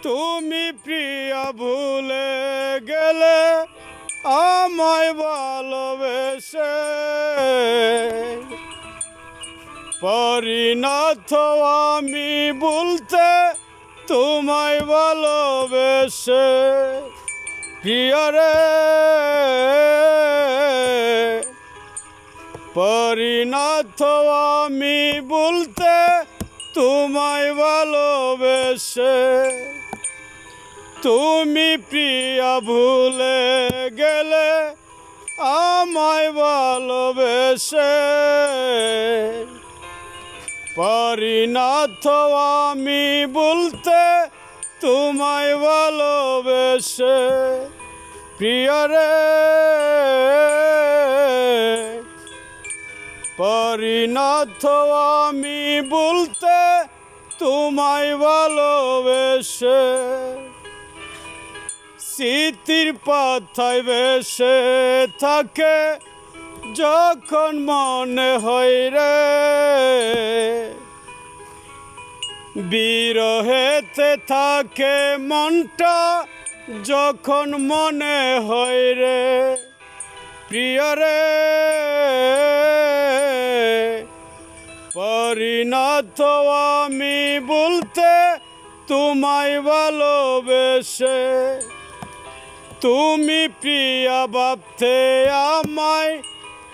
তুমি প্রিয়া ভুলে গেলে আমায় ভালোবেসে, পরিণত আমি ভুলতে তোমায় ভালোবেসে। প্রিয়া রে, পরিণত আমি ভুলতে তোমায় ভালোবেসে। তুমি প্রিয়া ভুলে গেলে আমায় ভালোবেসে, পরিণত আমি ভুলতে তোমায় ভালোবেসে। প্রিয়া রে, পরিণত আমি ভুলতে তোমায় ভালোবেসে। স্মৃতির পাতায় ভেসে থাকে যখন মনে হয় রে, বিরহেতে থাকে মনটা যখন মনে হয় রে। প্রিয়া রে, পরিণত আমি ভুলতে তোমায় ভালোবেসে। তুমি প্রিয়া ভাবতে আমায়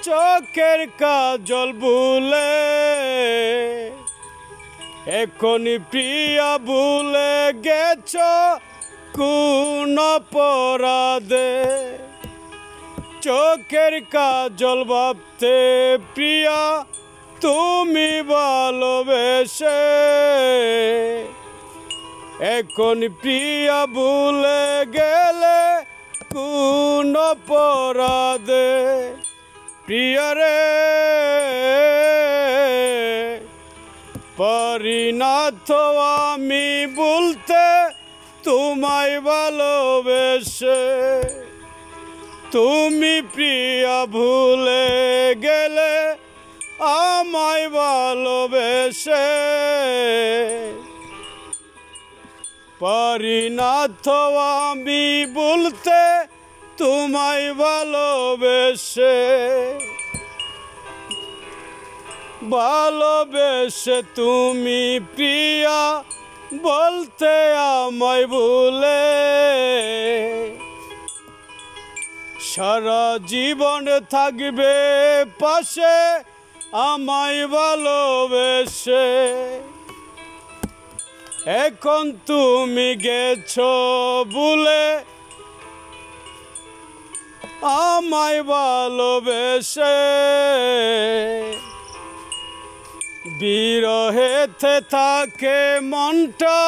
চোখের কাজল ভুলে, এখনই প্রিয়া ভুলে গেছ কোন অপরাধে। চোখের কাজল ভাবতে প্রিয়া তুমি ভালোবেসে, এখন প্রিয়া ভুলে গেলে কোন অপরাধে। প্রিয়া রে, পরিণত আমি ভুলতে তোমায় ভালোবেসে। তুমি প্রিয়া ভুলে গেলে আমায় ভালোবেসে, পরিণত আমি ভুলতে তোমায় ভালোবেসে। ভালোবেসে তুমি প্রিয়া বলতে আমায় ভুলে, সারা জীবন থাকবে পাশে আমায় ভালোবেসে। এখন তুমি গেছো ভুলে আমায় ভালোবেসে, বিরহেতে থাকে মনটা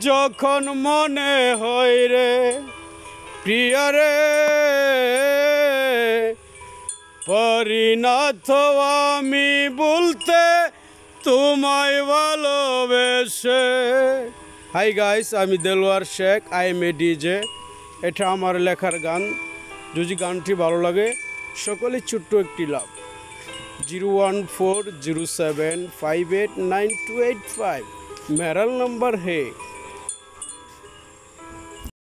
যখন মনে হয় রে। প্রিয়া রে, পরিণত আমি ভুলতে তোমায় ভালোবেসে। হাই গাইস, আমি Delwar Sheikh, I M A DJ. এটা আমার লেখার গান। যদি গানটি ভালো লাগে সকলে ছোট্ট একটি লাভ। 01407589285 मेरा नंबर है।